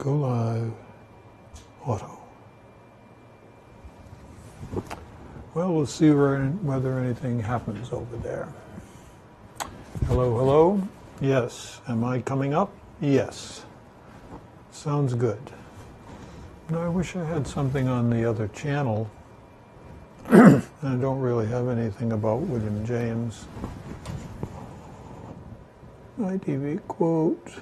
Go live, auto. Well, we'll see whether anything happens over there. Hello, hello. Yes. Am I coming up? Yes. Sounds good. No, I wish I had something on the other channel. I don't really have anything about William James. iTV quote.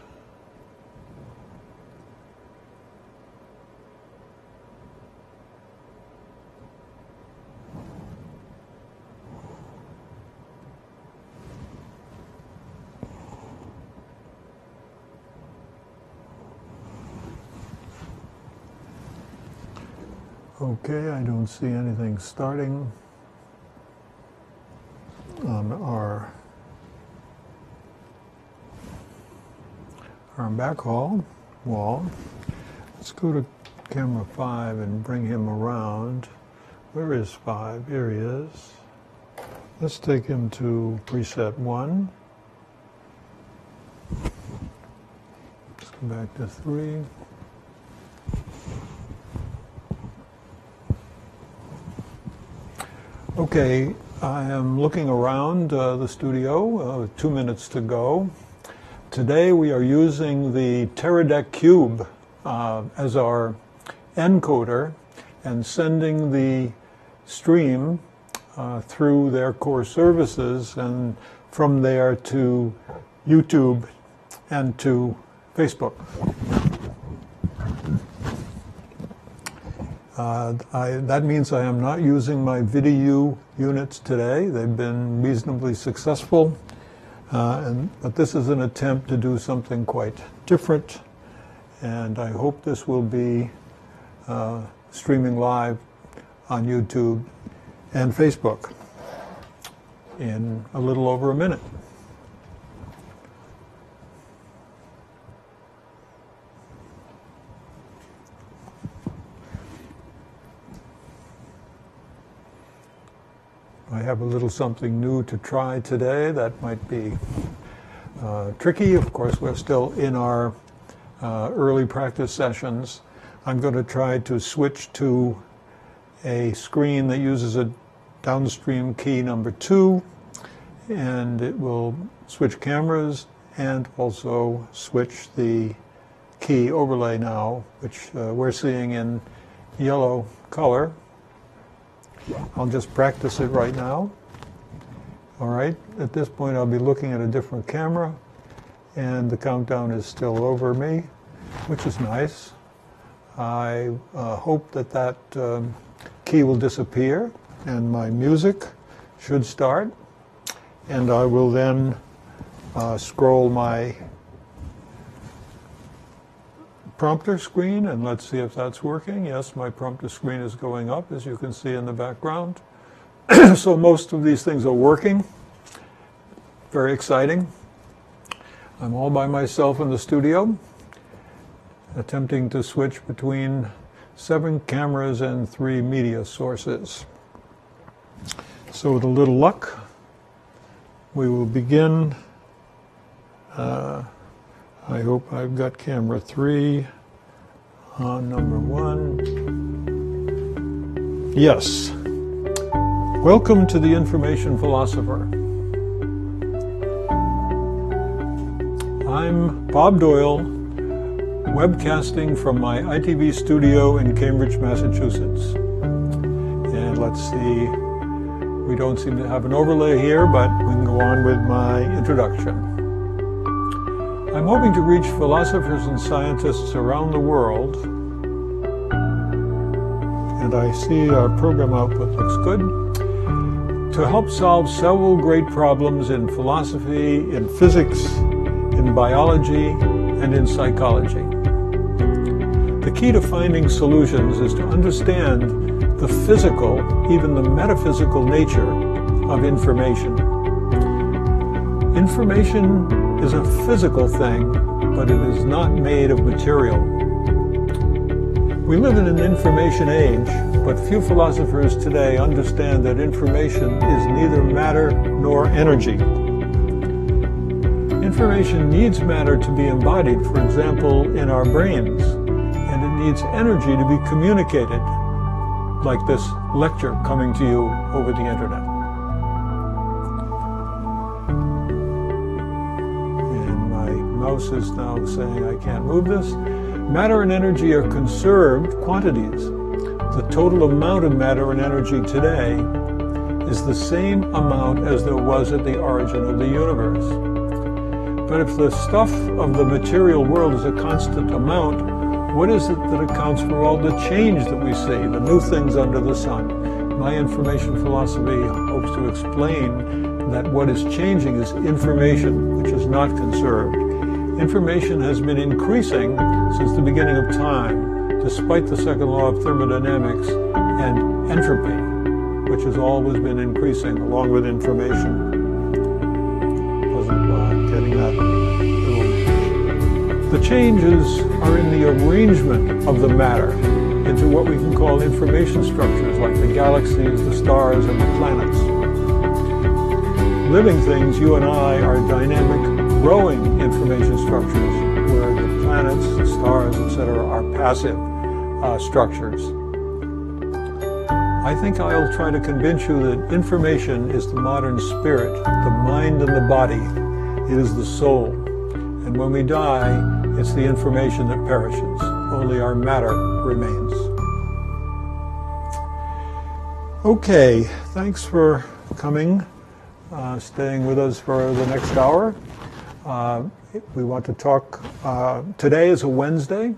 Okay, I don't see anything starting on our backhaul wall. Let's go to camera 5 and bring him around. Where is 5? Here he is. Let's take him to preset 1. Let's go back to 3. Okay, I am looking around the studio, 2 minutes to go. Today we are using the Teradek Cube as our encoder and sending the stream through their core services and from there to YouTube and to Facebook. That means I am not using my VidiU units today. They've been reasonably successful, but this is an attempt to do something quite different, and I hope this will be streaming live on YouTube and Facebook in a little over a minute. I have a little something new to try today that might be tricky. Of course, we're still in our early practice sessions. I'm going to try to switch to a screen that uses a downstream key number 2, and it will switch cameras and also switch the key overlay now, which we're seeing in yellow color. I'll just practice it right now. All right, at this point I'll be looking at a different camera, and the countdown is still over me, which is nice. I hope that key will disappear and my music should start, and I will then scroll my prompter screen, and let's see if that's working. Yes, my prompter screen is going up, as you can see in the background. So most of these things are working. Very exciting. I'm all by myself in the studio, attempting to switch between 7 cameras and 3 media sources. So with a little luck, we will begin. I hope I've got camera 3 on number 1. Yes. Welcome to the Information Philosopher. I'm Bob Doyle, webcasting from my iTV studio in Cambridge, Massachusetts. And let's see, we don't seem to have an overlay here, but we can go on with my introduction. I'm hoping to reach philosophers and scientists around the world, and I see our program output looks good, to help solve several great problems in philosophy, in physics, in biology, and in psychology. The key to finding solutions is to understand the physical, even the metaphysical nature of information. Information is a physical thing, but it is not made of material. We live in an information age, but few philosophers today understand that information is neither matter nor energy. Information needs matter to be embodied, for example, in our brains. needs energy to be communicated, like this lecture coming to you over the internet. And my mouse is now saying I can't move this. Matter and energy are conserved quantities. The total amount of matter and energy today is the same amount as there was at the origin of the universe. But if the stuff of the material world is a constant amount, what is it that accounts for all the change that we see, the new things under the sun? My information philosophy hopes to explain that what is changing is information, which is not conserved. Information has been increasing since the beginning of time, despite the second law of thermodynamics and entropy, which has always been increasing along with information. Wasn't getting that little. The changes are in the arrangement of the matter into what we can call information structures, like the galaxies, the stars, and the planets. Living things, you and I, are dynamic, growing information structures, where the planets, the stars, etc., are passive structures. I think I'll try to convince you that information is the modern spirit, the mind and the body. It is the soul. And when we die, it's the information that perishes. Only our matter remains. Okay, thanks for coming, staying with us for the next hour. We want to talk, today is a Wednesday,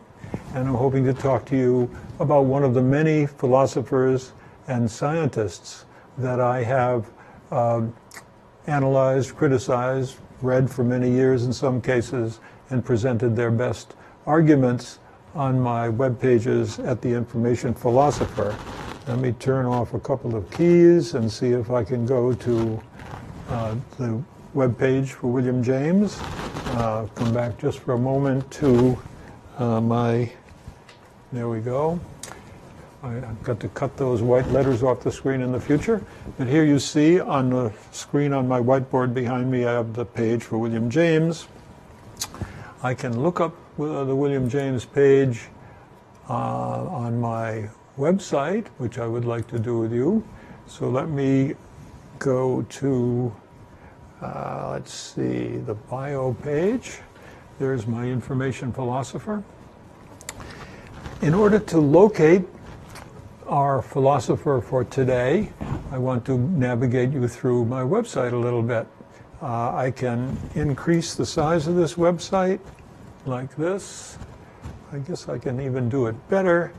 and I'm hoping to talk to you about one of the many philosophers and scientists that I have analyzed, criticized, read for many years in some cases, and presented their best arguments on my web pages at The Information Philosopher. Let me turn off a couple of keys and see if I can go to the web page for William James. Come back just for a moment to there we go. I've got to cut those white letters off the screen in the future. But here you see on the screen on my whiteboard behind me, I have the page for William James. I can look up the William James page on my website, which I would like to do with you. So let me go to, let's see, the bio page. There's my Information Philosopher. In order to locate our philosopher for today, I want to navigate you through my website a little bit. I can increase the size of this website like this. I guess I can even do it better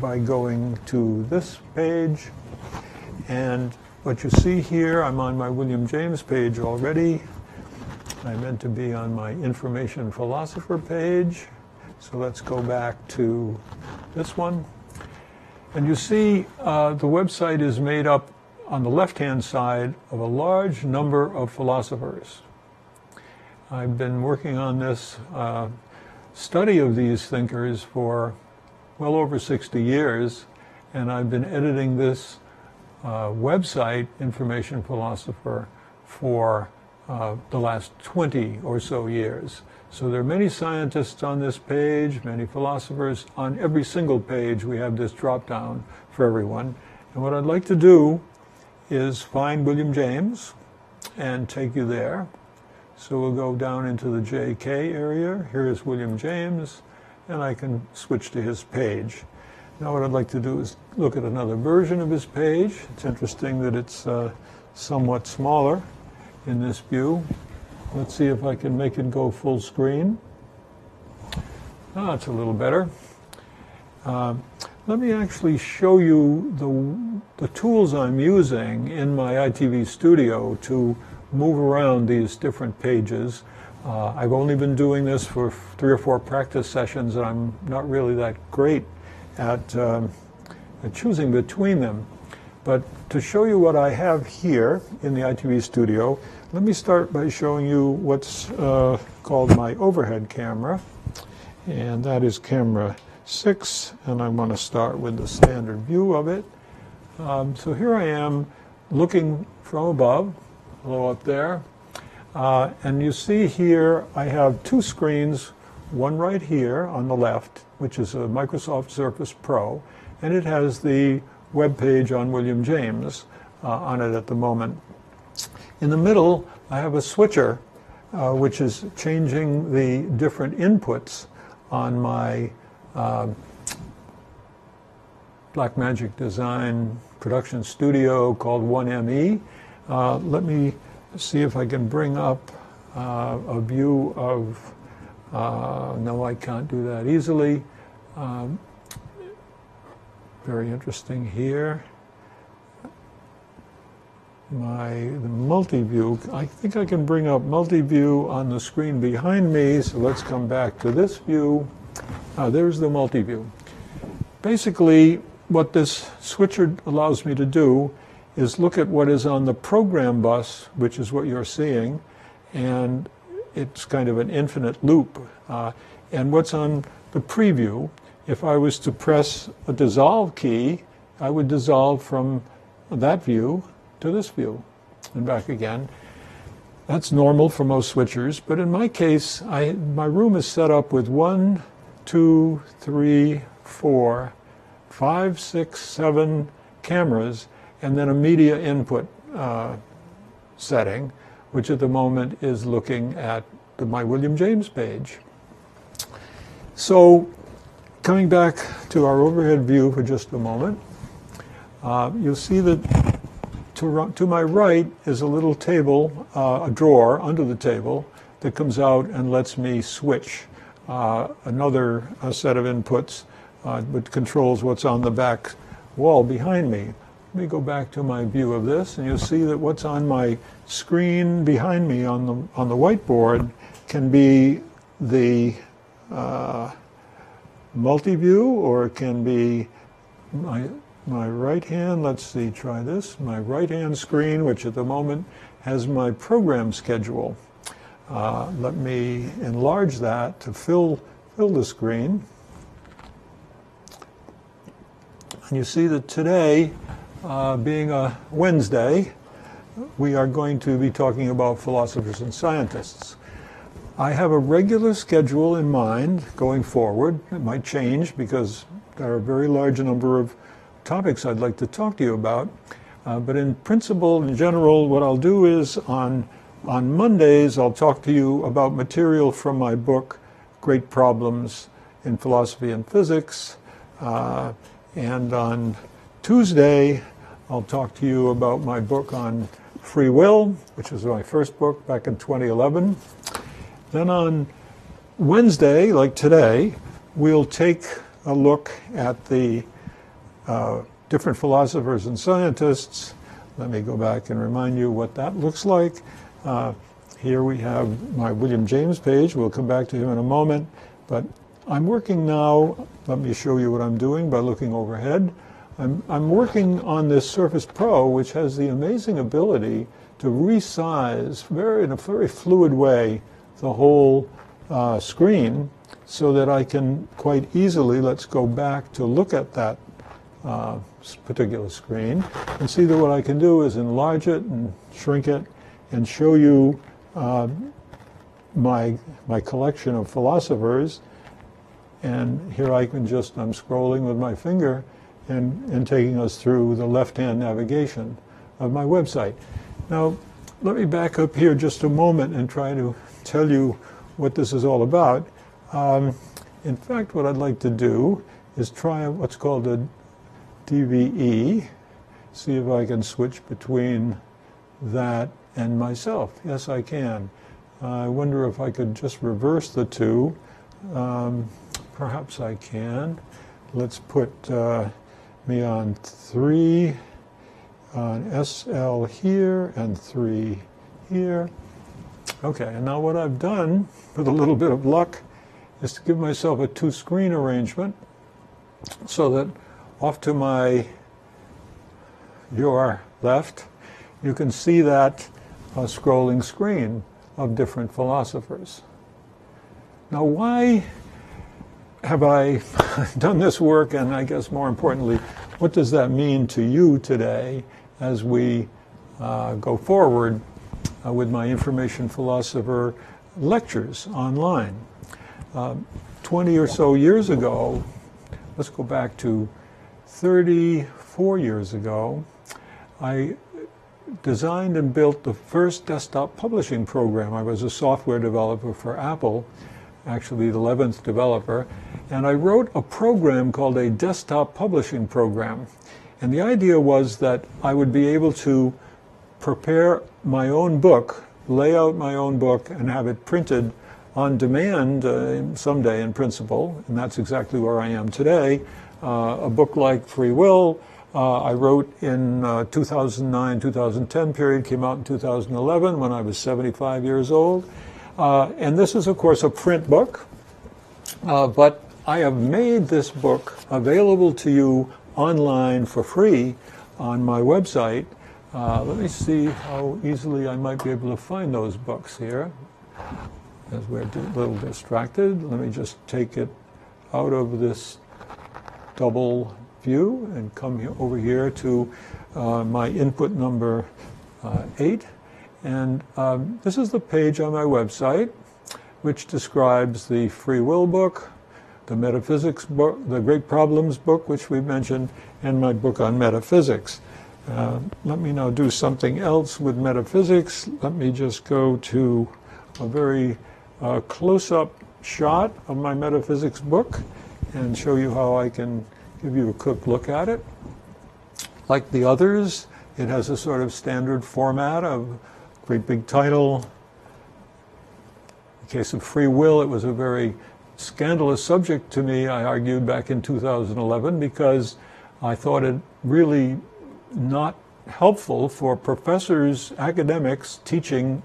by going to this page. And what you see here, I'm on my William James page already. I meant to be on my Information Philosopher page. So let's go back to this one. And you see the website is made up on the left-hand side of a large number of philosophers. I've been working on this study of these thinkers for well over 60 years, and I've been editing this website, Information Philosopher, for the last 20 or so years. So there are many scientists on this page, many philosophers. On every single page we have this drop-down for everyone. And what I'd like to do is find William James and take you there. So we'll go down into the JK area. Here's William James, and I can switch to his page. Now what I'd like to do is look at another version of his page. It's interesting that it's somewhat smaller in this view. Let's see if I can make it go full screen. Ah, it's a little better. Let me actually show you the tools I'm using in my iTV studio to move around these different pages. I've only been doing this for 3 or 4 practice sessions, and I'm not really that great at choosing between them. But to show you what I have here in the iTV studio, let me start by showing you what's called my overhead camera. And that is camera 6, and I want to start with the standard view of it. So here I am looking from above, hello up there. And you see here I have 2 screens, one right here on the left, which is a Microsoft Surface Pro, and it has the web page on William James on it at the moment. In the middle, I have a switcher, which is changing the different inputs on my Blackmagic Design production studio called 1ME. Let me see if I can bring up a view of, no, I can't do that easily. Very interesting here. The multi-view, I think I can bring up multi-view on the screen behind me, so let's come back to this view. There's the multi-view. Basically, what this switcher allows me to do is look at what is on the program bus, which is what you're seeing, and it's kind of an infinite loop. And what's on the preview, if I was to press a dissolve key, I would dissolve from that view to this view and back again. That's normal for most switchers, but in my case, my room is set up with 1, 2, 3, 4, 5, 6, 7 cameras, and then a media input setting, which at the moment is looking at my William James page. So coming back to our overhead view for just a moment, you'll see that to my right is a little table, a drawer under the table that comes out and lets me switch another set of inputs which controls what's on the back wall behind me. Let me go back to my view of this, and you'll see that what's on my screen behind me on the whiteboard can be the multi-view, or it can be my right hand, let's see, try this, my right hand screen, which at the moment has my program schedule. Let me enlarge that to fill the screen. And you see that today, being a Wednesday, we are going to be talking about philosophers and scientists. I have a regular schedule in mind going forward. It might change because there are a very large number of topics I'd like to talk to you about. But in principle, in general, what I'll do is on Mondays, I'll talk to you about material from my book, Great Problems in Philosophy and Physics. And on Tuesday, I'll talk to you about my book on free will, which was my first book back in 2011. Then on Wednesday, like today, we'll take a look at the different philosophers and scientists. Let me go back and remind you what that looks like. Here we have my William James page. We'll come back to him in a moment. But I'm working now, let me show you what I'm doing by looking overhead. I'm working on this Surface Pro, which has the amazing ability to resize in a very fluid way the whole screen, so that I can quite easily, let's go back to look at that particular screen and see that what I can do is enlarge it and shrink it and show you my collection of philosophers. And here I'm scrolling with my finger and taking us through the left-hand navigation of my website. Now, let me back up here just a moment and try to tell you what this is all about. In fact, what I'd like to do is try what's called a DVE, see if I can switch between that and myself. Yes, I can. I wonder if I could just reverse the two. Perhaps I can. Let's put me on 3 on SL here and 3 here. Okay, and now what I've done, with a little bit of luck, is to give myself a 2-screen arrangement so that off to your left, you can see that scrolling screen of different philosophers. Now, why have I done this work, and I guess more importantly, what does that mean to you today as we go forward with my information philosopher lectures online? 20 or so years ago, let's go back to 34 years ago, I designed and built the first desktop publishing program. I was a software developer for Apple, actually the 11th developer, and I wrote a program called a desktop publishing program. And the idea was that I would be able to prepare my own book, lay out my own book, and have it printed on demand someday in principle, and that's exactly where I am today. A book like Free Will, I wrote in 2009-2010 period, came out in 2011 when I was 75 years old. And this is, of course, a print book, but I have made this book available to you online for free on my website. Let me see how easily I might be able to find those books here. As we're a little distracted, let me just take it out of this double view and come over here to my input number 8. And this is the page on my website which describes the Free Will book, the Metaphysics book, the Great Problems book, which we mentioned, and my book on metaphysics. Let me now do something else with metaphysics. Let me just go to a very close-up shot of my metaphysics book and show you how I can give you a quick look at it. Like the others, it has a sort of standard format of great big title. In the case of Free Will, it was a very scandalous subject to me, I argued back in 2011, because I thought it really not helpful for professors, academics, teaching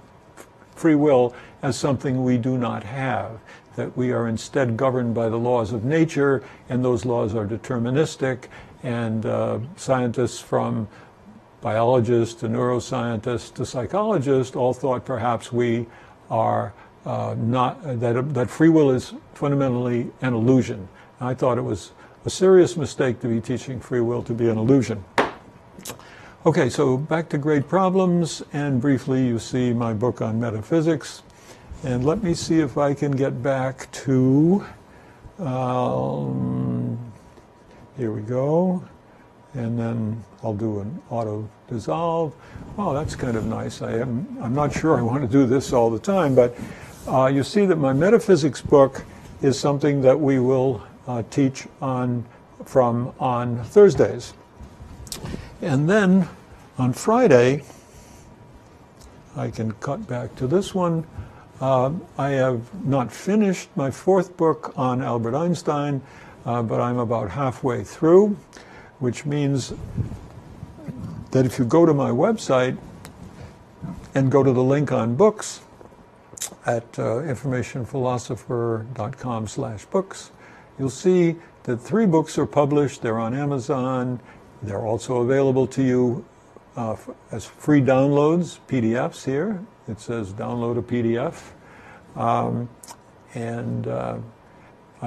free will as something we do not have, that we are instead governed by the laws of nature, and those laws are deterministic, and scientists from biologists to neuroscientists to psychologists all thought perhaps we are that free will is fundamentally an illusion. And I thought it was a serious mistake to be teaching free will to be an illusion. Okay, so back to Great Problems, and briefly you see my book on metaphysics. And let me see if I can get back to, here we go, and then I'll do an auto dissolve. Oh, that's kind of nice. I'm not sure I want to do this all the time, but you see that my metaphysics book is something that we will teach on Thursdays. And then on Friday, I can cut back to this one. I have not finished my 4th book on Albert Einstein, but I'm about halfway through, which means that if you go to my website and go to the link on books at informationphilosopher.com/books, you'll see that 3 books are published. They're on Amazon. They're also available to you as free downloads, PDFs here. It says download a PDF. I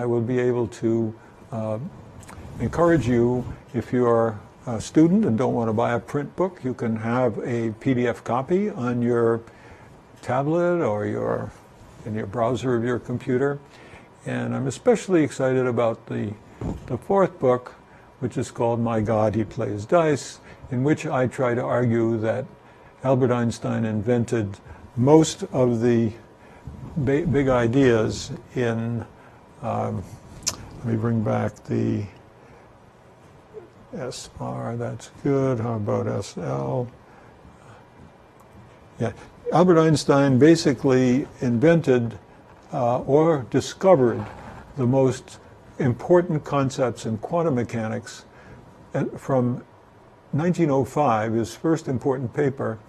will be able to encourage you, if you are a student and don't want to buy a print book, you can have a PDF copy on your tablet or in your browser of your computer. And I'm especially excited about the 4th book, which is called My God, He Plays Dice, in which I try to argue that Albert Einstein invented most of the big ideas in, let me bring back the SR, that's good. How about SL? Yeah, Albert Einstein basically invented or discovered the most important concepts in quantum mechanics from 1905, his first important paper,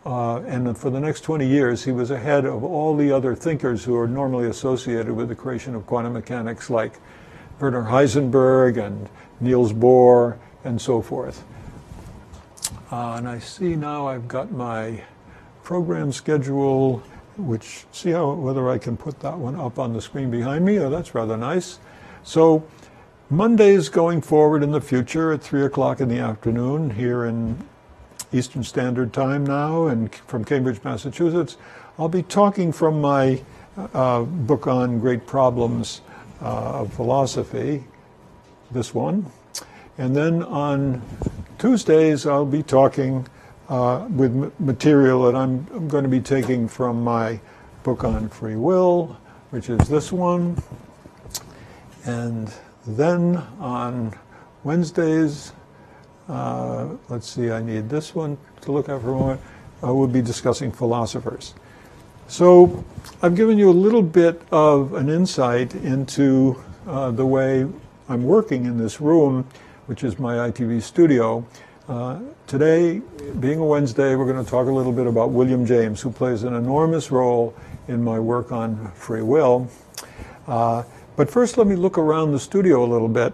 and for the next 20 years he was ahead of all the other thinkers who are normally associated with the creation of quantum mechanics, like Werner Heisenberg and Niels Bohr and so forth. And I see now I've got my program schedule, which, see whether I can put that one up on the screen behind me. Oh, that's rather nice. So Mondays going forward in the future at 3 o'clock in the afternoon here in Eastern Standard Time now, and from Cambridge, Massachusetts, I'll be talking from my book on great problems of philosophy, this one. And then on Tuesdays, I'll be talking with material that I'm going to be taking from my book on free will, which is this one. And then on Wednesdays, let's see, I need this one to look at for a moment. We'll be discussing philosophers. So I've given you a little bit of an insight into the way I'm working in this room, which is my iTV studio. Today, being a Wednesday, we're going to talk a little bit about William James, who plays an enormous role in my work on free will. But first, let me look around the studio a little bit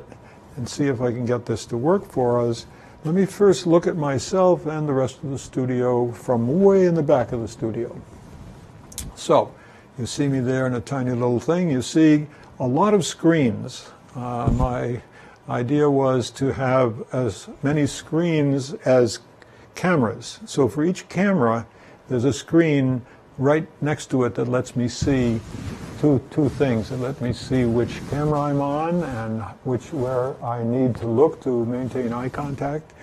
and see if I can get this to work for us. Let me first look at myself and the rest of the studio from way in the back of the studio. So, you see me there in a tiny little thing. You see a lot of screens. My idea was to have as many screens as cameras. So for each camera, there's a screen right next to it that lets me see two things. It lets me see which camera I'm on and where I need to look to maintain eye contact.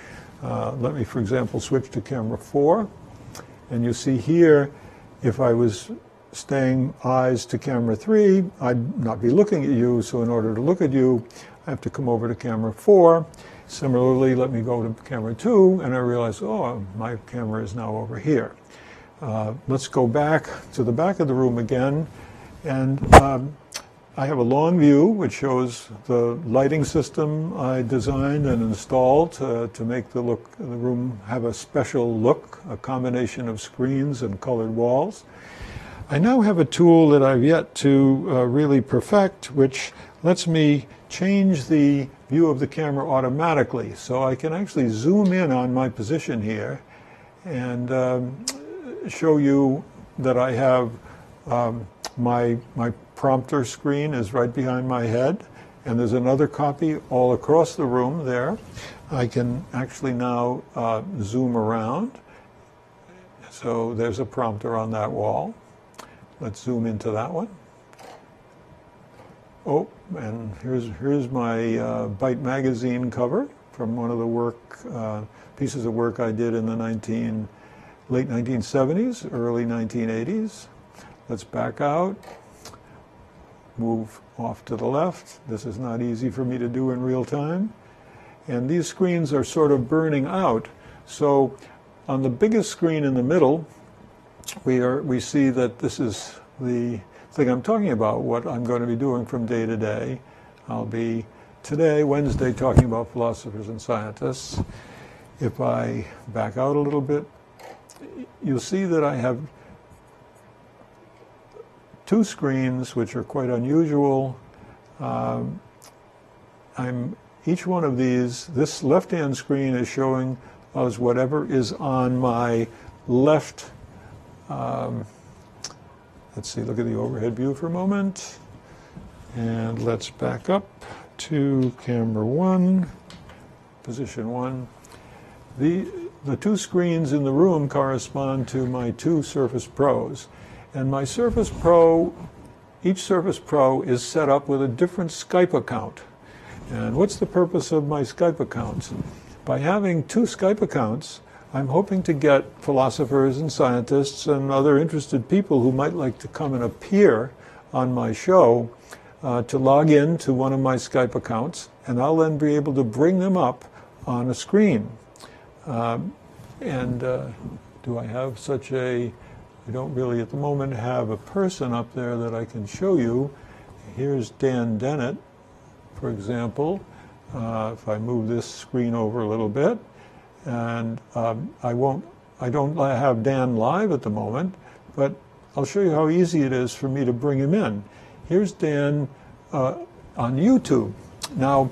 Let me, for example, switch to camera 4. And you see here, if I was staying eyes to camera 3, I'd not be looking at you. So in order to look at you, I have to come over to camera 4. Similarly, let me go to camera 2, and I realize, oh, my camera is now over here. Let's go back to the back of the room again. And I have a long view, which shows the lighting system I designed and installed to make the room have a special look, a combination of screens and colored walls. I now have a tool that I've yet to really perfect, which lets me change the view of the camera automatically. So I can actually zoom in on my position here and show you that I have my prompter screen is right behind my head, and there's another copy all across the room there. I can actually now zoom around. So there's a prompter on that wall. Let's zoom into that one. Oh, and here's my Byte magazine cover from one of the pieces of work I did in the late 1970s, early 1980s. Let's back out, move off to the left. This is not easy for me to do in real time. And these screens are sort of burning out. So on the biggest screen in the middle, we see that this is the thing I'm talking about, what I'm going to be doing from day to day. I'll be today, Wednesday, talking about philosophers and scientists. If I back out a little bit, you'll see that I have two screens, which are quite unusual. Each one of these, this left-hand screen is showing us whatever is on my left. Let's see, look at the overhead view for a moment. And let's back up to camera 1, position 1. The two screens in the room correspond to my two Surface Pros. And my Surface Pro, each Surface Pro is set up with a different Skype account. And what's the purpose of my Skype accounts? By having two Skype accounts, I'm hoping to get philosophers and scientists and other interested people who might like to come and appear on my show to log in to one of my Skype accounts, and I'll then be able to bring them up on a screen. Do I have such I don't really at the moment have a person up there that I can show you. Here's Dan Dennett, for example. If I move this screen over a little bit, and I don't have Dan live at the moment, but I'll show you how easy it is for me to bring him in. Here's Dan on YouTube. Now,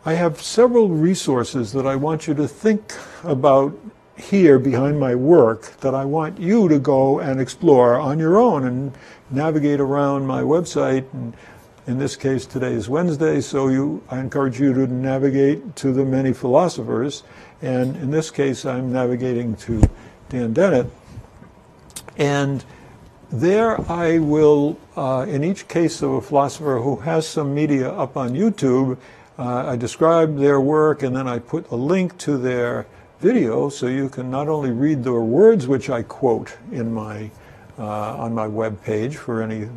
I have several resources that I want you to think about here behind my work that I want you to go and explore on your own and navigate around my website. And in this case, today is Wednesday, so I encourage you to navigate to the many philosophers. And in this case, I'm navigating to Dan Dennett. And there I will, in each case of a philosopher who has some media up on YouTube, I describe their work and then I put a link to their video so you can not only read their words, which I quote in my, on my web page for any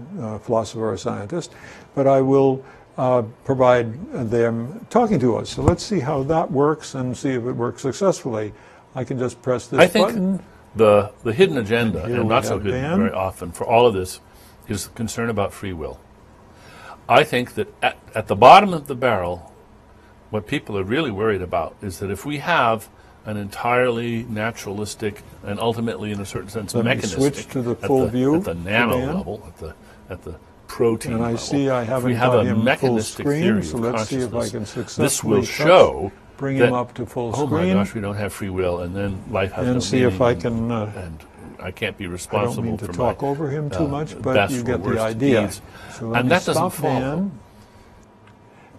philosopher or scientist, but I will provide them talking to us. So let's see how that works and see if it works successfully. I can just press this button. The hidden agenda, and not so hidden Dan. very often, for all of this is concern about free will. I think that at the bottom of the barrel, what people are really worried about is that if we have an entirely naturalistic and ultimately, in a certain sense, mechanistic, switch to the full view at the nano level, at the protein and I level, see I haven't if we have got a him mechanistic full screen, theory so of let's see if I can consciousness, successfully this will show bring that, him up to full oh screen. my gosh, we don't have free will, and then life has no and see meaning, if I can. And I can't be I don't responsible mean to for talk my over him too much, but best you or get the worst idea. deeds. So let And me that doesn't stop follow. Dan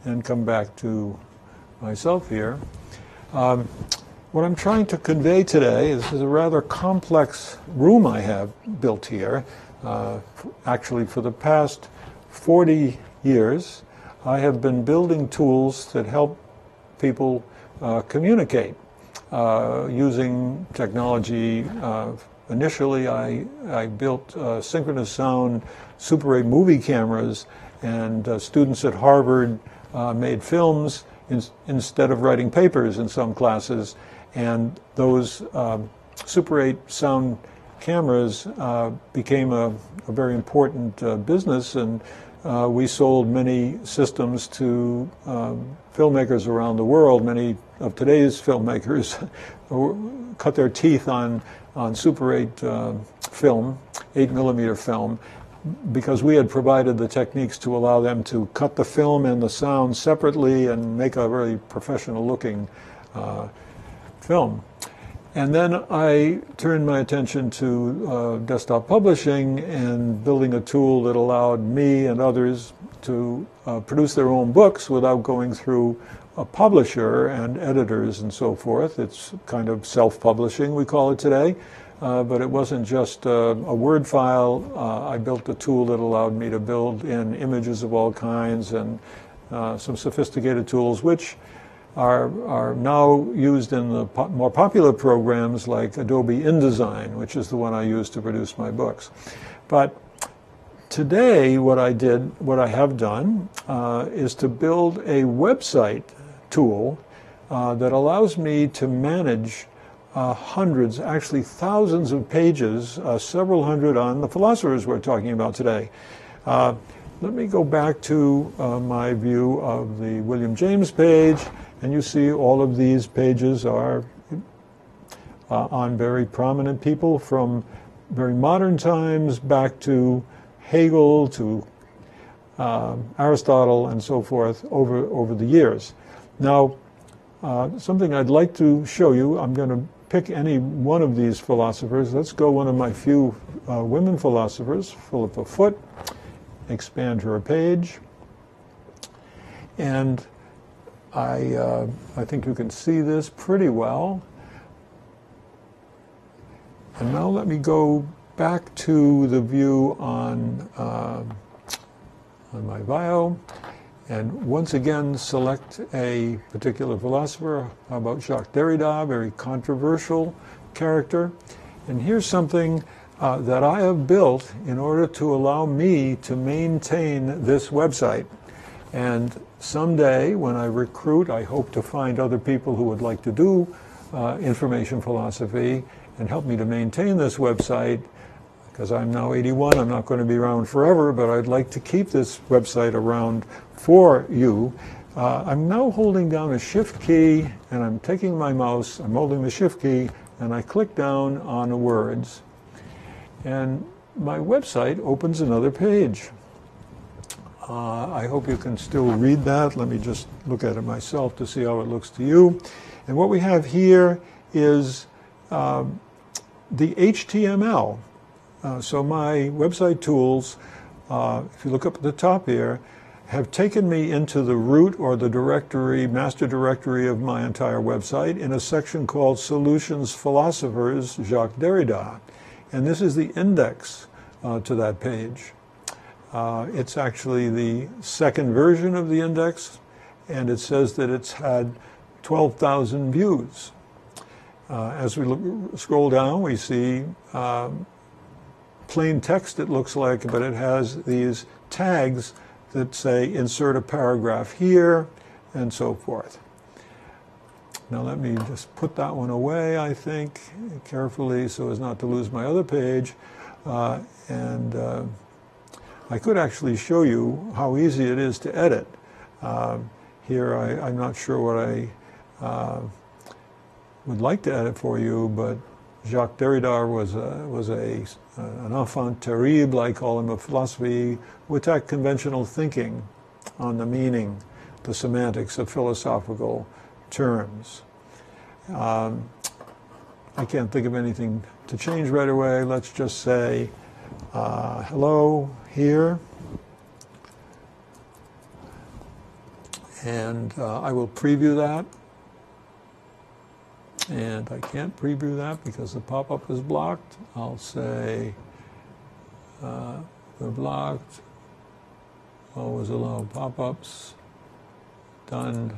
and come back to myself here. What I'm trying to convey today is a rather complex room I have built here. Actually, for the past 40 years, I have been building tools that help people communicate using technology. Initially, I built synchronous sound Super 8 movie cameras, and students at Harvard made films instead of writing papers in some classes. And those Super 8 sound cameras became a very important business, and we sold many systems to filmmakers around the world. Many of today's filmmakers cut their teeth on Super 8 film, 8mm film, because we had provided the techniques to allow them to cut the film and the sound separately and make a very professional looking film. And then I turned my attention to desktop publishing and building a tool that allowed me and others to produce their own books without going through a publisher and editors and so forth. It's kind of self-publishing, we call it today. But it wasn't just a Word file. I built a tool that allowed me to build in images of all kinds and some sophisticated tools, which are now used in the more popular programs like Adobe InDesign, which is the one I use to produce my books. But today, what I have done is to build a website tool that allows me to manage hundreds, actually thousands of pages, several hundred on the philosophers we're talking about today. Let me go back to my view of the William James page, and you see all of these pages are on very prominent people from very modern times back to Hegel, to Aristotle, and so forth over the years. Now, something I'd like to show you, I'm going to pick any one of these philosophers. Let's go one of my few women philosophers, Philippa Foot, expand her page. And I think you can see this pretty well. And now let me go back to the view on my bio, and once again select a particular philosopher. How about Jacques Derrida, very controversial character. And here's something that I have built in order to allow me to maintain this website. And someday, when I recruit, I hope to find other people who would like to do information philosophy and help me to maintain this website. Because I'm now 81, I'm not going to be around forever, but I'd like to keep this website around for you. I'm now holding down a Shift key, and I'm taking my mouse, I'm holding the Shift key, and I click down on the words. And my website opens another page. I hope you can still read that. Let me just look at it myself to see how it looks to you. And what we have here is the HTML. So my website tools, if you look up at the top here, have taken me into the root or the directory, master directory of my entire website in a section called Solutions Philosophers Jacques Derrida. And this is the index to that page. It's actually the second version of the index, and it says that it's had 12,000 views. As we scroll down, we see plain text, it looks like, but it has these tags that say insert a paragraph here and so forth. Now let me just put that one away, I think, carefully so as not to lose my other page. I could actually show you how easy it is to edit. Here I'm not sure what I would like to edit for you, but Jacques Derrida was an enfant terrible, I call him, of philosophy, who attacked conventional thinking on the meaning, the semantics of philosophical terms. I can't think of anything to change right away. Let's just say hello here. And I will preview that. And I can't preview that because the pop-up is blocked. I'll say we're blocked. Always allow pop-ups. Done.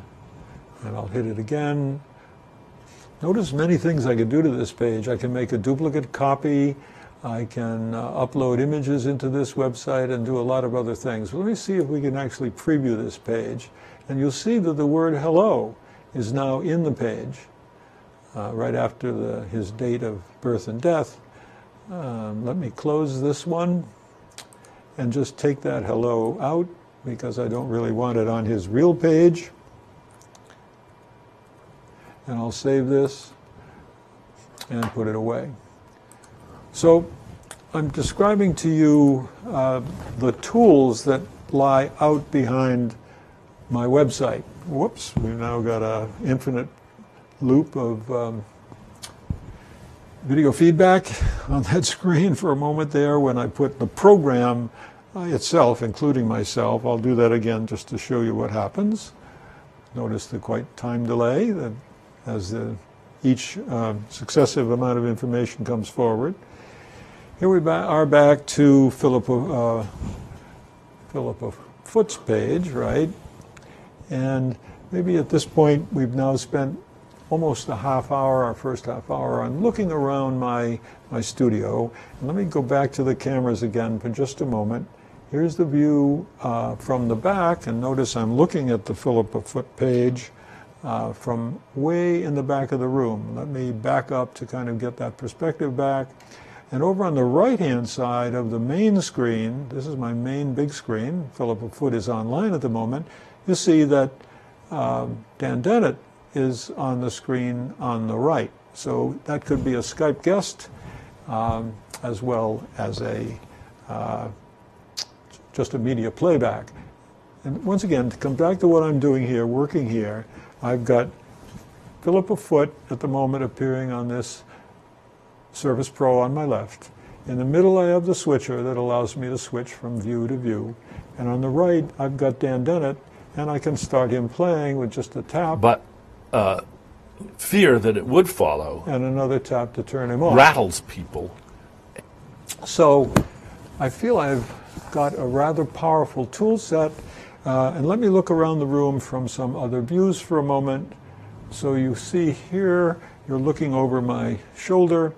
And I'll hit it again. Notice many things I can do to this page. I can make a duplicate copy. I can upload images into this website and do a lot of other things. Let me see if we can actually preview this page. And you'll see that the word hello is now in the page. Right after his date of birth and death. Let me close this one and just take that hello out because I don't really want it on his real page. And I'll save this and put it away. So I'm describing to you the tools that lie out behind my website. Whoops, we've now got an infinite loop of video feedback on that screen for a moment there when I put the program itself, including myself. I'll do that again just to show you what happens. Notice the quite time delay that as each successive amount of information comes forward. Here we are back to Philippa Foot's page, right? And maybe at this point we've now spent almost a half hour, our first half hour, on looking around my studio. And let me go back to the cameras again for just a moment. Here's the view from the back, and notice I'm looking at the Philippa Foot page from way in the back of the room. Let me back up to kind of get that perspective back. And over on the right-hand side of the main screen, this is my main big screen, Philippa Foot is online at the moment, you see that Dan Dennett is on the screen on the right. So that could be a Skype guest as well as just a media playback. And once again, to come back to what I'm doing here, working here, I've got Philippa Foot at the moment appearing on this Surface Pro on my left. In the middle I have the switcher that allows me to switch from view to view. And on the right I've got Dan Dennett, and I can start him playing with just a tap. But fear that it would follow. And another tap to turn him off. Rattles people. So I feel I've got a rather powerful tool set. And let me look around the room from some other views for a moment. So you see here, you're looking over my shoulder,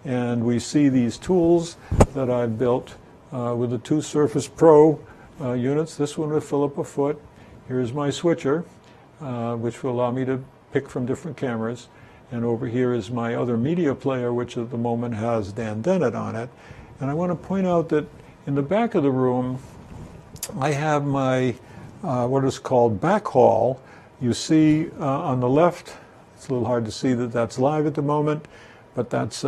and we see these tools that I've built with the two Surface Pro units, this one with Philippa Foot. Here's my switcher, which will allow me to pick from different cameras. And over here is my other media player, which at the moment has Dan Dennett on it. And I want to point out that in the back of the room, I have my what is called back hall. You see on the left, it's a little hard to see that that's live at the moment, but that's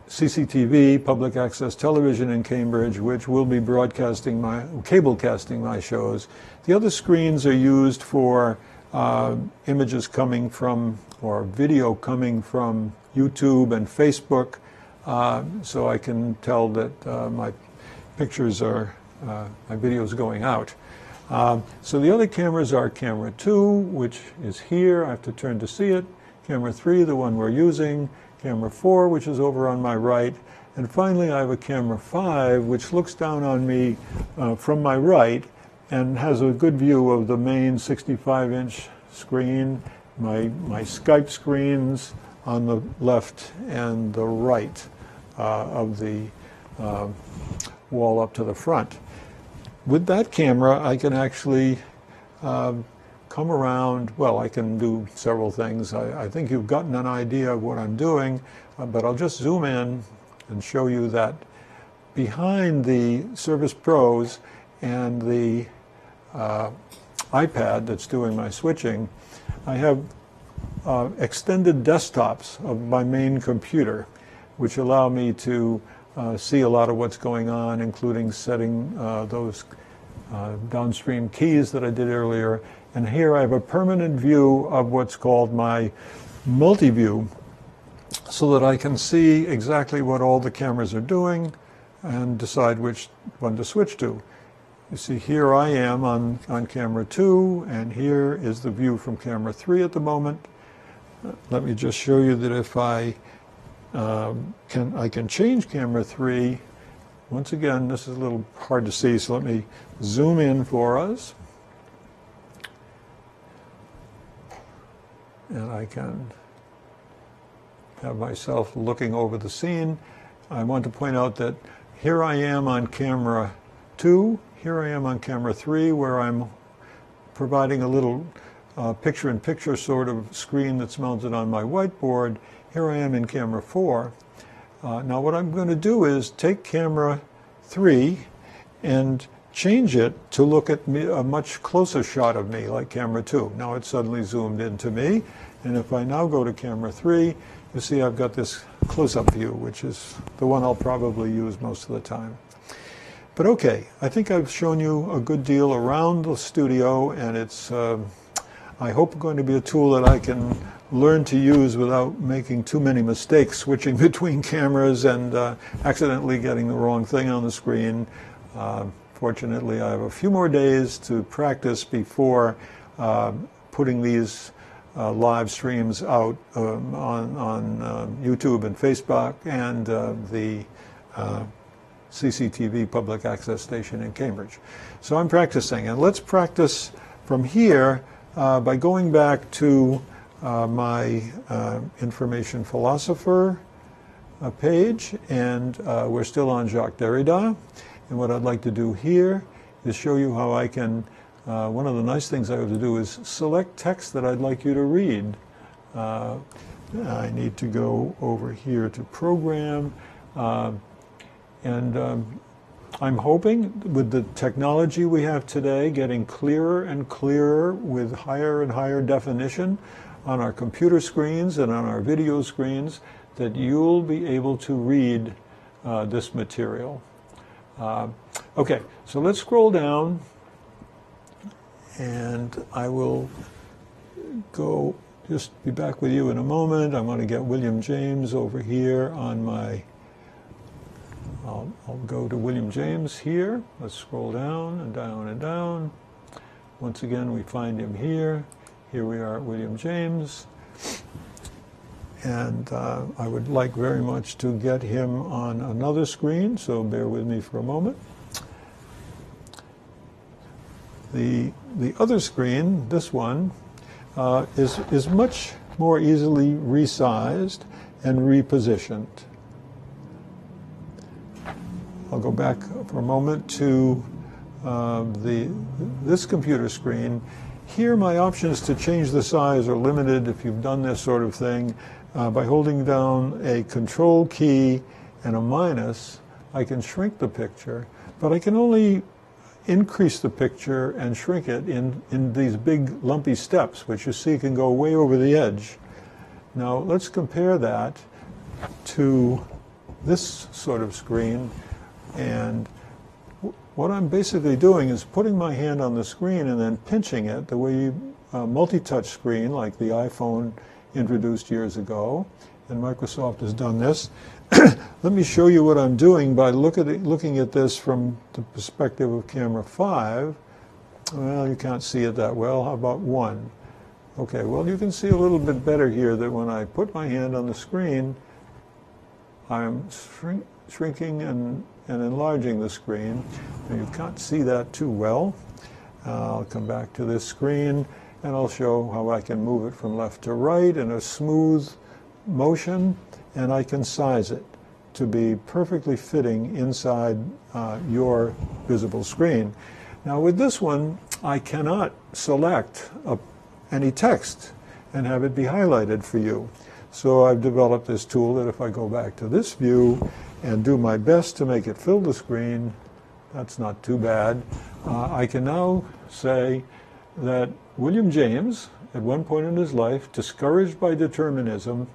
CCTV, public access television in Cambridge, which will be broadcasting cablecasting my shows. The other screens are used for images coming from, or video coming from YouTube and Facebook, so I can tell that my pictures are, my videos going out. So the other cameras are camera 2, which is here. I have to turn to see it. Camera 3, the one we're using. Camera 4, which is over on my right. And finally, I have a camera 5, which looks down on me from my right and has a good view of the main 65-inch screen, my Skype screens on the left and the right of the wall up to the front. With that camera, I can actually come around. Well, I can do several things. I think you've gotten an idea of what I'm doing, but I'll just zoom in and show you that behind the Surface Pros and the iPad that's doing my switching, I have extended desktops of my main computer, which allow me to see a lot of what's going on, including setting those downstream keys that I did earlier. And here I have a permanent view of what's called my multi-view, so that I can see exactly what all the cameras are doing and decide which one to switch to. You see, here I am on camera 2, and here is the view from camera 3 at the moment. Let me just show you that if I can change camera 3. Once again, this is a little hard to see, so let me zoom in for us. And I can have myself looking over the scene. I want to point out that here I am on camera 2, here I am on camera 3, where I'm providing a little picture-in-picture sort of screen that's mounted on my whiteboard. Here I am in camera 4. Now what I'm going to do is take camera 3 and change it to look at me, a much closer shot of me, like camera 2. Now it's suddenly zoomed into me, and if I now go to camera 3, you see I've got this close-up view, which is the one I'll probably use most of the time. But okay, I think I've shown you a good deal around the studio, and it's, I hope, going to be a tool that I can learn to use without making too many mistakes switching between cameras and accidentally getting the wrong thing on the screen. Fortunately, I have a few more days to practice before putting these live streams out on YouTube and Facebook and the CCTV public access station in Cambridge. So I'm practicing, and let's practice from here by going back to my Information Philosopher page, and we're still on Jacques Derrida. And what I'd like to do here is show you how I can, one of the nice things I have to do is select text that I'd like you to read. I need to go over here to Program, and I'm hoping with the technology we have today, getting clearer and clearer with higher and higher definition on our computer screens and on our video screens, that you'll be able to read this material. Okay, so let's scroll down, and I will just be back with you in a moment. I want to get William James over here on my, I'll go to William James here. Let's scroll down and down and down. Once again, we find him here. Here we are at William James. And I would like very much to get him on another screen, so bear with me for a moment. The other screen, this one, is much more easily resized and repositioned. I'll go back for a moment to this computer screen. Here my options to change the size are limited if you've done this sort of thing. By holding down a control key and a minus, I can shrink the picture, but I can only increase the picture and shrink it in these big lumpy steps, which you see can go way over the edge. Now let's compare that to this sort of screen, and what I'm basically doing is putting my hand on the screen and then pinching it the way a multi-touch screen like the iPhone introduced years ago, and Microsoft has done this. Let me show you what I'm doing by looking at this from the perspective of camera 5. Well, you can't see it that well. How about 1? Okay, well, you can see a little bit better here that when I put my hand on the screen, I'm shrinking and enlarging the screen. Now, you can't see that too well. I'll come back to this screen and I'll show how I can move it from left to right in a smooth motion, and I can size it to be perfectly fitting inside your visible screen. Now with this one, I cannot select any text and have it be highlighted for you. So I've developed this tool that if I go back to this view and do my best to make it fill the screen, that's not too bad. I can now say that William James, at one point in his life, discouraged by determinism,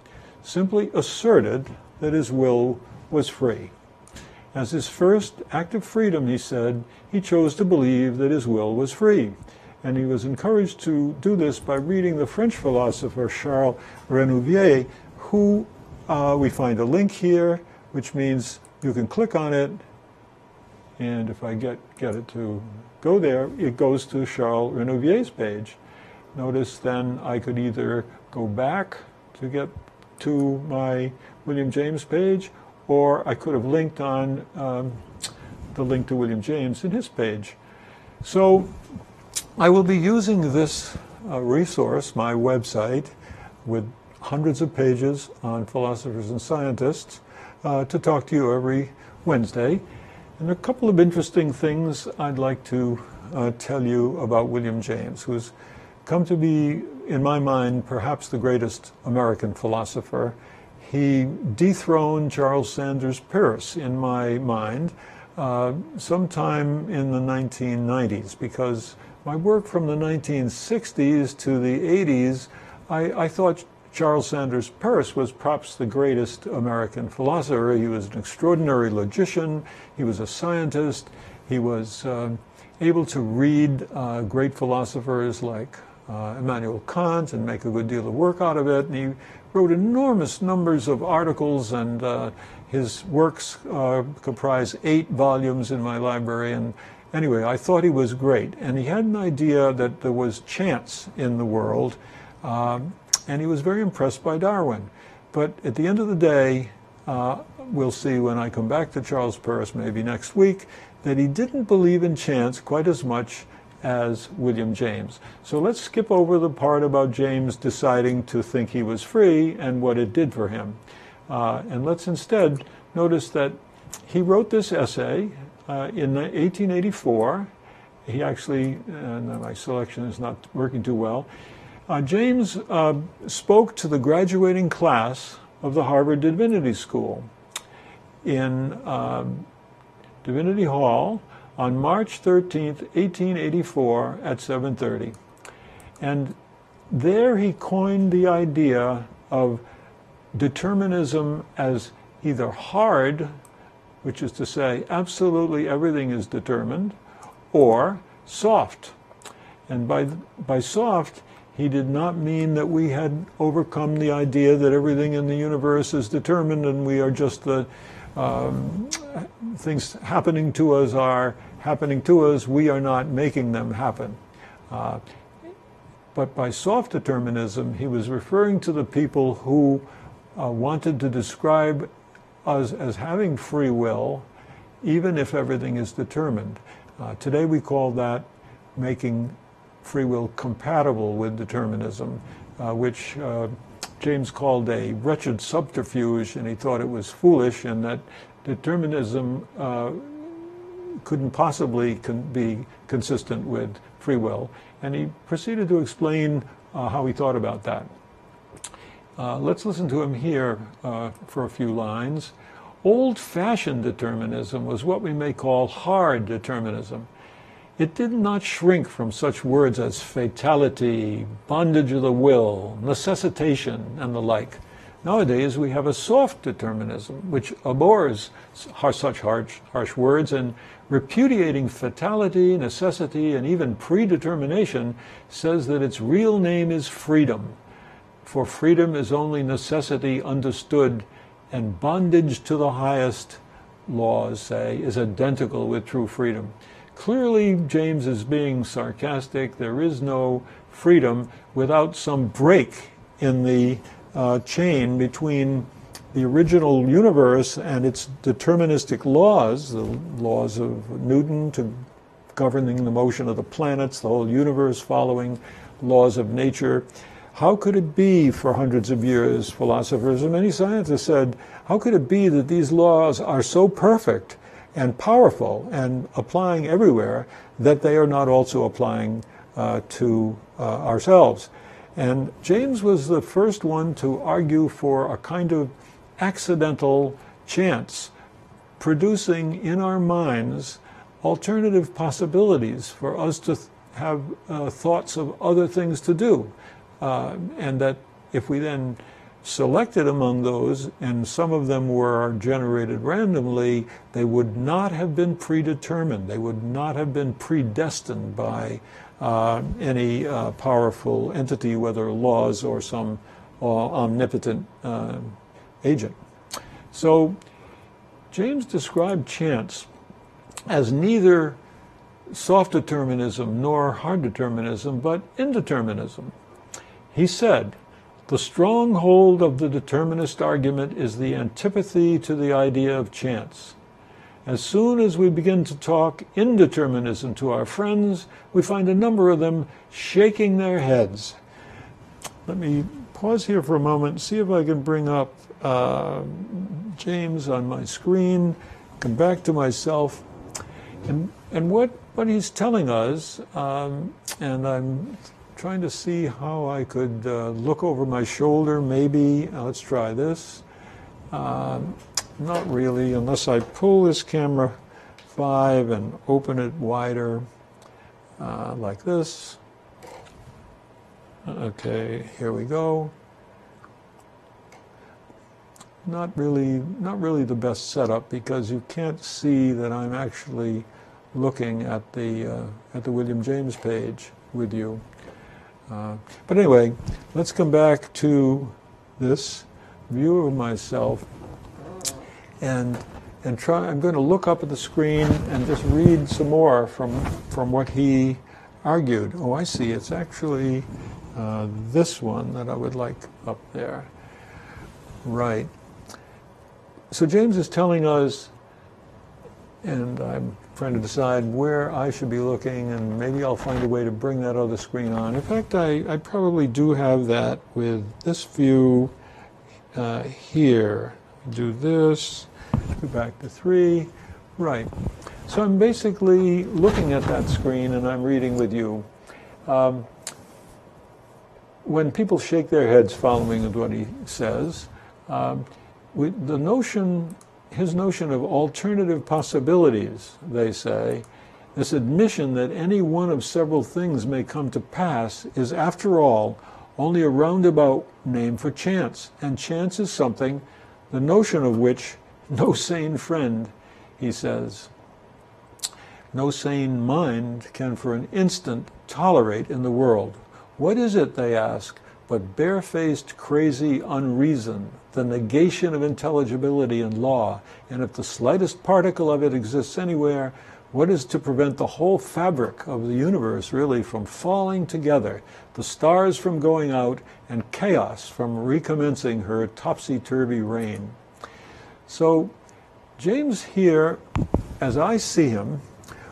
simply asserted that his will was free. As his first act of freedom, he said, he chose to believe that his will was free. And he was encouraged to do this by reading the French philosopher Charles Renouvier, who we find a link here, which means you can click on it, and if I get it to go there, it goes to Charles Renouvier's page. Notice then I could either go back to get to my William James page, or I could have linked on the link to William James in his page. So I will be using this resource, my website, with hundreds of pages on philosophers and scientists, to talk to you every Wednesday. And a couple of interesting things I'd like to tell you about William James, who's come to be, in my mind, perhaps the greatest American philosopher. He dethroned Charles Sanders Peirce, in my mind, sometime in the 1990s, because my work from the 1960s to the 80s, I thought Charles Sanders Peirce was perhaps the greatest American philosopher. He was an extraordinary logician. He was a scientist. He was able to read great philosophers like Immanuel Kant and make a good deal of work out of it. And he wrote enormous numbers of articles, and his works comprise 8 volumes in my library. And anyway, I thought he was great. And he had an idea that there was chance in the world. And he was very impressed by Darwin. But at the end of the day, we'll see when I come back to Charles Peirce, maybe next week, that he didn't believe in chance quite as much as William James. So let's skip over the part about James deciding to think he was free and what it did for him. And let's instead notice that he wrote this essay in 1884. He actually, and my selection is not working too well, James spoke to the graduating class of the Harvard Divinity School in Divinity Hall on March 13th, 1884 at 7:30. And there he coined the idea of determinism as either hard, which is to say absolutely everything is determined, or soft. And by soft, he did not mean that we had overcome the idea that everything in the universe is determined and we are just the things happening to us are happening to us. We are not making them happen. But by soft determinism, he was referring to the people who wanted to describe us as having free will, even if everything is determined. Today we call that making free will compatible with determinism, which James called a wretched subterfuge, and he thought it was foolish, and that determinism couldn't possibly be consistent with free will. And he proceeded to explain how he thought about that. Let's listen to him here for a few lines. Old-fashioned determinism was what we may call hard determinism. It did not shrink from such words as fatality, bondage of the will, necessitation, and the like. Nowadays, we have a soft determinism, which abhors such harsh words, and repudiating fatality, necessity, and even predetermination, says that its real name is freedom. For freedom is only necessity understood, and bondage to the highest, laws say, is identical with true freedom. Clearly, James is being sarcastic. There is no freedom without some break in the chain between the original universe and its deterministic laws, the laws of Newton to governing the motion of the planets, the whole universe following laws of nature. How could it be, for hundreds of years, philosophers and many scientists said, how could it be that these laws are so perfect and powerful and applying everywhere that they are not also applying to ourselves? And James was the first one to argue for a kind of accidental chance, producing in our minds alternative possibilities for us to have thoughts of other things to do. And that if we then selected among those, and some of them were generated randomly, they would not have been predetermined. They would not have been predestined by any powerful entity, whether laws or some omnipotent agent. So James described chance as neither soft determinism nor hard determinism, but indeterminism. He said, the stronghold of the determinist argument is the antipathy to the idea of chance. As soon as we begin to talk indeterminism to our friends, we find a number of them shaking their heads. Let me pause here for a moment and see if I can bring up James on my screen, come back to myself. And what he's telling us, and I'm trying to see how I could look over my shoulder, maybe. Let's try this. Not really, unless I pull this camera 5 and open it wider, like this. Okay, here we go. Not really the best setup, because you can't see that I'm actually looking at the William James page with you. But anyway, let's come back to this view of myself and try. I'm going to look up at the screen and just read some more from what he argued. Oh, I see. It's actually this one that I would like up there. Right. So James is telling us, and I'm trying to decide where I should be looking, and maybe I'll find a way to bring that other screen on. In fact, I probably do have that with this view here. Do this, go back to 3. Right. So I'm basically looking at that screen and I'm reading with you. When people shake their heads following what he says, his notion of alternative possibilities, they say, this admission that any one of several things may come to pass is, after all, only a roundabout name for chance. And chance is something, the notion of which no sane friend, he says, no sane mind can for an instant tolerate in the world. What is it, they ask, but barefaced, crazy unreason, the negation of intelligibility and law, and if the slightest particle of it exists anywhere, what is to prevent the whole fabric of the universe really from falling together, the stars from going out, and chaos from recommencing her topsy-turvy reign? So James here, as I see him,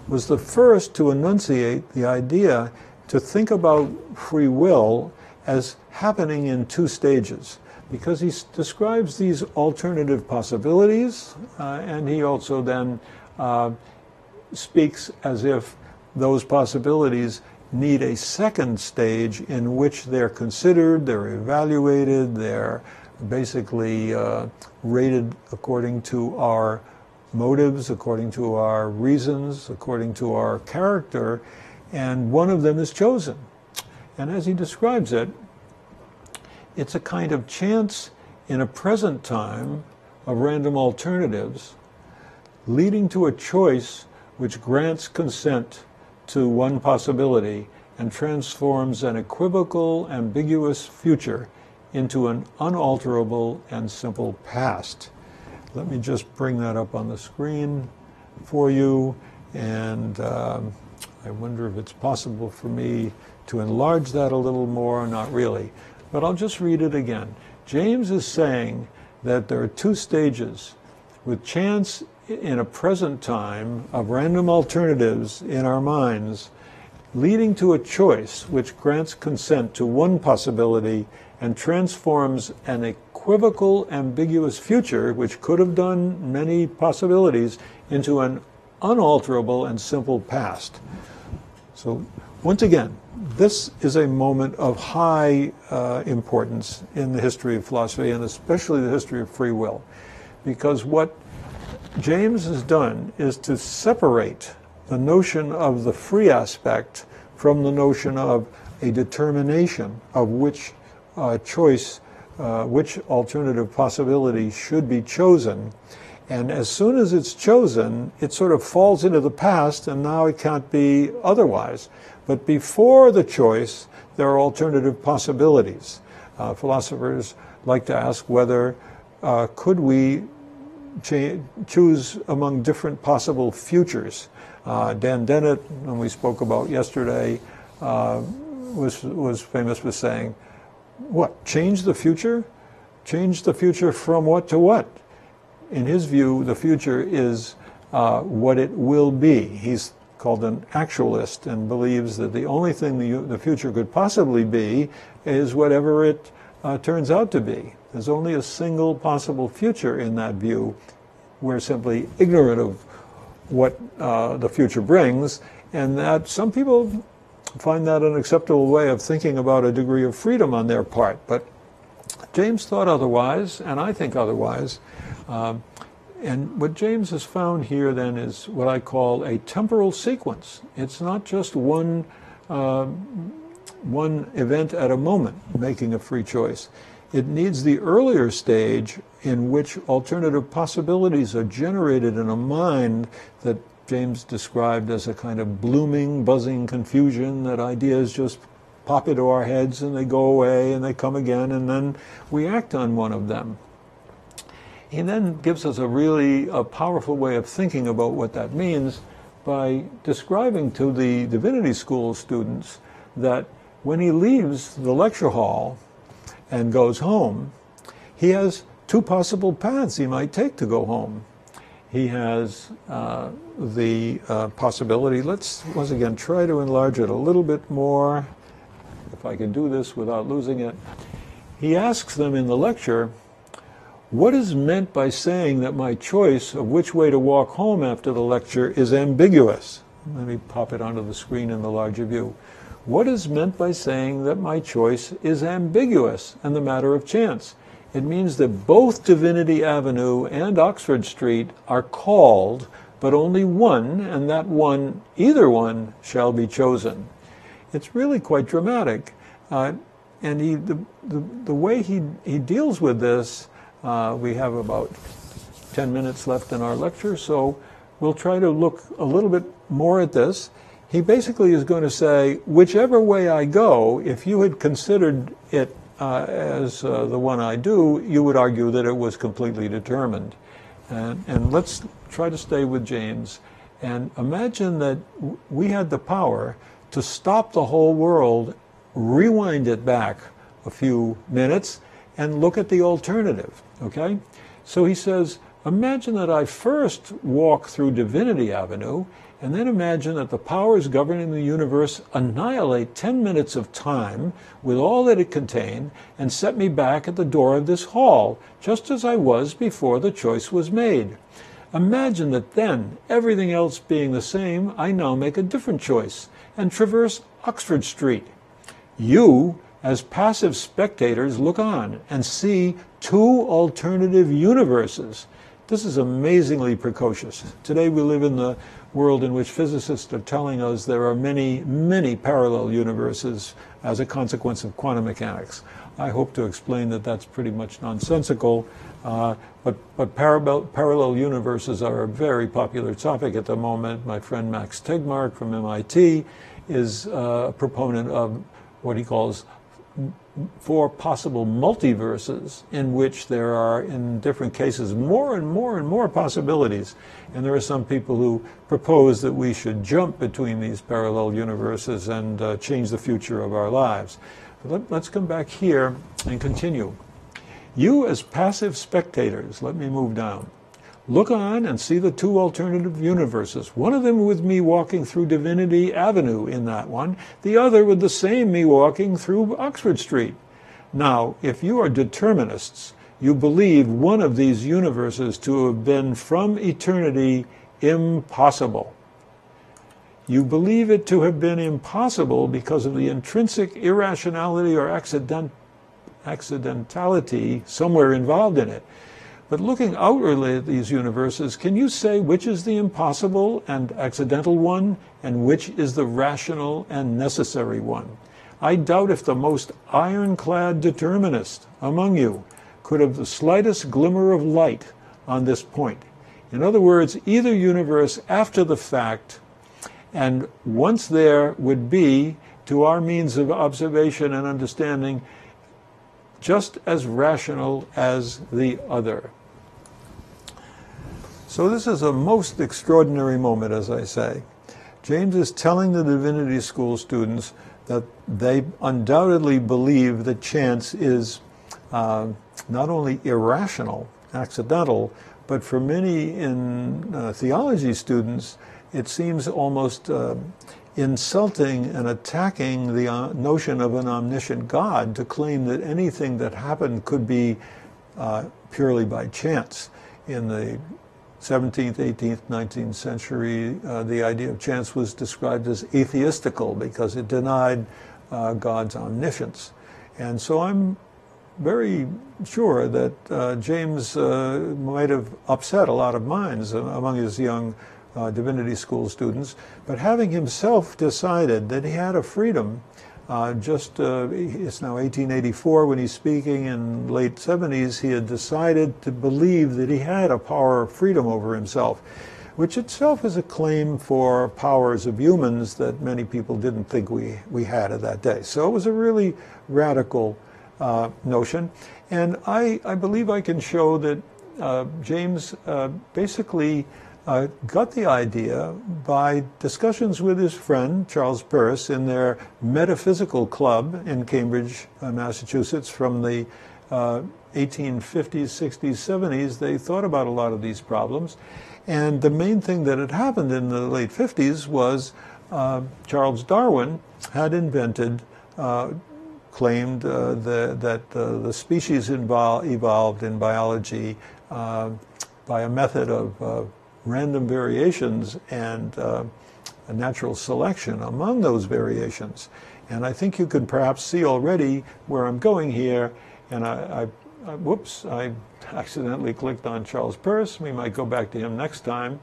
was the first to enunciate the idea to think about free will as happening in 2 stages, because he describes these alternative possibilities, and he also then speaks as if those possibilities need a second stage in which they're considered, they're evaluated, they're basically rated according to our motives, according to our reasons, according to our character, and one of them is chosen. And as he describes it, it's a kind of chance in a present time of random alternatives, leading to a choice which grants consent to one possibility and transforms an equivocal, ambiguous future into an unalterable and simple past. Let me just bring that up on the screen for you, and I wonder if it's possible for me to enlarge that a little more. Not really, but I'll just read it again. James is saying that there are two stages, with chance in a present time of random alternatives in our minds, leading to a choice which grants consent to one possibility and transforms an equivocal, ambiguous future, which could have done many possibilities, into an unalterable and simple past. So once again, this is a moment of high importance in the history of philosophy, and especially the history of free will, because what James has done is to separate the notion of the free aspect from the notion of a determination of which choice, which alternative possibility should be chosen. And as soon as it's chosen, it sort of falls into the past, and now it can't be otherwise. But before the choice, there are alternative possibilities. Philosophers like to ask whether could we choose among different possible futures. Dan Dennett, whom we spoke about yesterday, was famous for saying, what, change the future? Change the future from what to what? In his view, the future is what it will be. He's called an actualist and believes that the only thing the future could possibly be is whatever it turns out to be. There's only a single possible future in that view. We're simply ignorant of what the future brings, and that some people find that an acceptable way of thinking about a degree of freedom on their part. But James thought otherwise, and I think otherwise. And what James has found here then is what I call a temporal sequence. It's not just one event at a moment making a free choice. It needs the earlier stage in which alternative possibilities are generated in a mind that James described as a kind of blooming, buzzing confusion, that ideas just pop into our heads and they go away and they come again, and then we act on one of them. He then gives us a powerful way of thinking about what that means by describing to the divinity school students that when he leaves the lecture hall and goes home, he has two possible paths he might take to go home. He has the possibility, let's once again try to enlarge it a little bit more, if I can do this without losing it. He asks them in the lecture, what is meant by saying that my choice of which way to walk home after the lecture is ambiguous? Let me pop it onto the screen in the larger view. What is meant by saying that my choice is ambiguous and the matter of chance? It means that both Divinity Avenue and Oxford Street are called, but only one, and that one, either one, shall be chosen. It's really quite dramatic. And the way he deals with this, we have about 10 minutes left in our lecture, so we'll try to look a little bit more at this. He basically is going to say, whichever way I go, if you had considered it as the one I do, you would argue that it was completely determined. And let's try to stay with James and imagine that we had the power to stop the whole world, rewind it back a few minutes, and look at the alternative, okay? So he says, imagine that I first walk through Divinity Avenue, and then imagine that the powers governing the universe annihilate 10 minutes of time with all that it contained and set me back at the door of this hall, just as I was before the choice was made. Imagine that then, everything else being the same, I now make a different choice and traverse Oxford Street. You, as passive spectators, look on and see two alternative universes. This is amazingly precocious. Today we live in the world in which physicists are telling us there are many, many parallel universes as a consequence of quantum mechanics. I hope to explain that that's pretty much nonsensical, but parallel universes are a very popular topic at the moment. My friend Max Tegmark from MIT is a proponent of what he calls 4 possible multiverses, in which there are, in different cases, more and more and more possibilities. And there are some people who propose that we should jump between these parallel universes and change the future of our lives. But let's come back here and continue. You as passive spectators, let me move down, look on and see the two alternative universes. One of them with me walking through Divinity Avenue in that one, the other with the same me walking through Oxford Street. Now, if you are determinists, you believe one of these universes to have been from eternity impossible. You believe it to have been impossible because of the intrinsic irrationality or accidentality somewhere involved in it. But looking outwardly at these universes, can you say which is the impossible and accidental one and which is the rational and necessary one? I doubt if the most ironclad determinist among you could have the slightest glimmer of light on this point. In other words, either universe after the fact and once there would be, to our means of observation and understanding, just as rational as the other. So this is a most extraordinary moment, as I say. James is telling the Divinity School students that they undoubtedly believe that chance is not only irrational, accidental, but for many in theology students, it seems almost insulting and attacking the notion of an omniscient God to claim that anything that happened could be purely by chance. In the 17th, 18th, 19th century, the idea of chance was described as atheistical because it denied God's omniscience. And so I'm very sure that James might have upset a lot of minds among his young divinity school students, but having himself decided that he had a freedom, it's now 1884 when he's speaking, in late 70s, he had decided to believe that he had a power of freedom over himself, which itself is a claim for powers of humans that many people didn't think we had at that day. So it was a really radical notion, and I believe I can show that James basically got the idea by discussions with his friend Charles Peirce in their metaphysical club in Cambridge, Massachusetts, from the 1850s, 60s, 70s. They thought about a lot of these problems, and the main thing that had happened in the late 50s was Charles Darwin had invented, claimed that the species evolved in biology by a method of random variations and a natural selection among those variations. And I think you can perhaps see already where I'm going here, and whoops, I accidentally clicked on Charles Peirce. We might go back to him next time.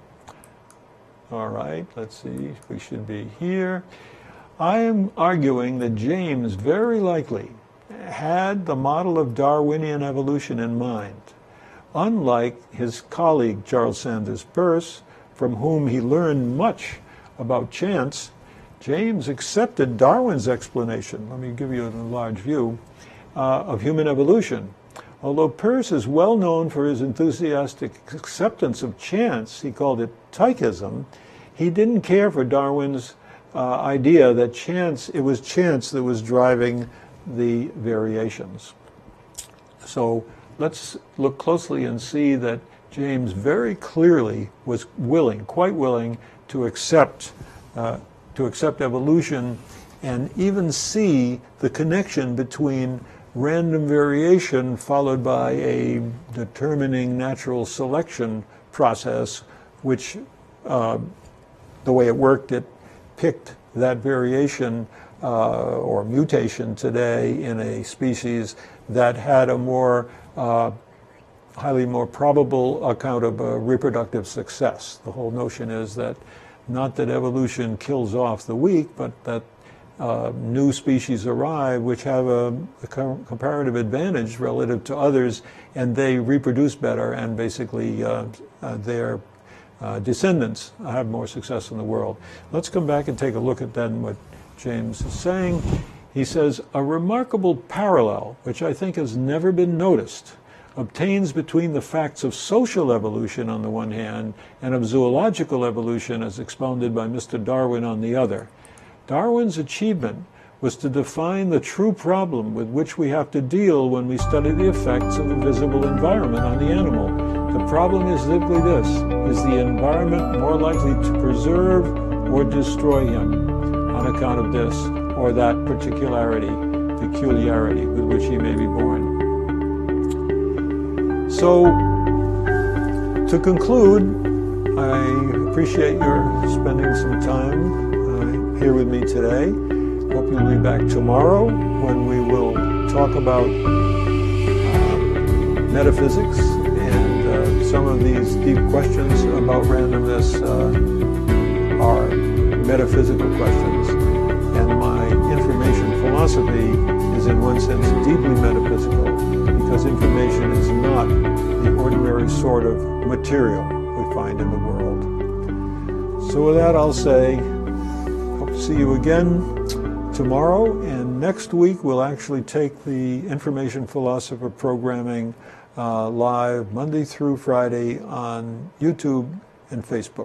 All right, let's see, we should be here. I am arguing that James very likely had the model of Darwinian evolution in mind. Unlike his colleague Charles Sanders Peirce, from whom he learned much about chance, James accepted Darwin's explanation, let me give you an enlarged view, of human evolution. Although Peirce is well known for his enthusiastic acceptance of chance, he called it tychism, he didn't care for Darwin's idea that it was chance that was driving the variations. So let's look closely and see that James very clearly was quite willing to accept evolution and even see the connection between random variation followed by a determining natural selection process, which the way it worked, it picked that variation or mutation today in a species that had a more highly more probable account of reproductive success. The whole notion is that not that evolution kills off the weak, but that new species arrive which have a comparative advantage relative to others, and they reproduce better, and basically their descendants have more success in the world. Let's come back and take a look at then what James is saying. He says, a remarkable parallel, which I think has never been noticed, obtains between the facts of social evolution on the one hand and of zoological evolution as expounded by Mr. Darwin on the other. Darwin's achievement was to define the true problem with which we have to deal when we study the effects of the visible environment on the animal. The problem is simply this: is the environment more likely to preserve or destroy him on account of this or that peculiarity with which he may be born? So, to conclude, I appreciate your spending some time here with me today. Hope you'll be back tomorrow when we will talk about metaphysics, and some of these deep questions about randomness are metaphysical questions, and my information philosophy is in one sense deeply metaphysical, because information is not the ordinary sort of material we find in the world. So with that, I'll say, hope to see you again tomorrow, and next week we'll actually take the Information Philosopher programming live Monday through Friday on YouTube and Facebook.